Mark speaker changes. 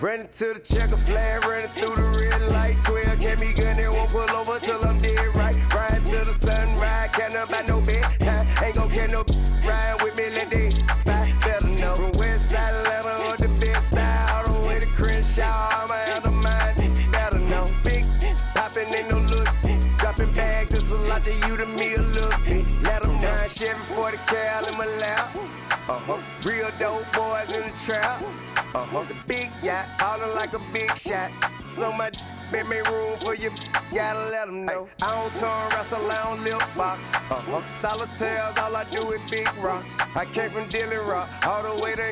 Speaker 1: Running to the checker flag, running through the red light. 12 kept me gunning, won't pull over till I'm dead right. Riding to the sunrise, can't about no bedtime. Ain't gon' get no ride with me, let they fight. Better know from West Side Atlanta or the best style. All the way to Crenshaw, I'm out of mind. Better know, big poppin' ain't no look. Dropping bags, it's a lot to you, to me a little bit. Let them know, Chevy 40 cal in my lap. Real dope boys in the trap. The big yacht, ballin' like a big shot. So my been make room for you, gotta let them know. I don't turn wrestle, I don't lip box. Solitaires, all I do is big rocks. I came from Dilly Rock, all the way to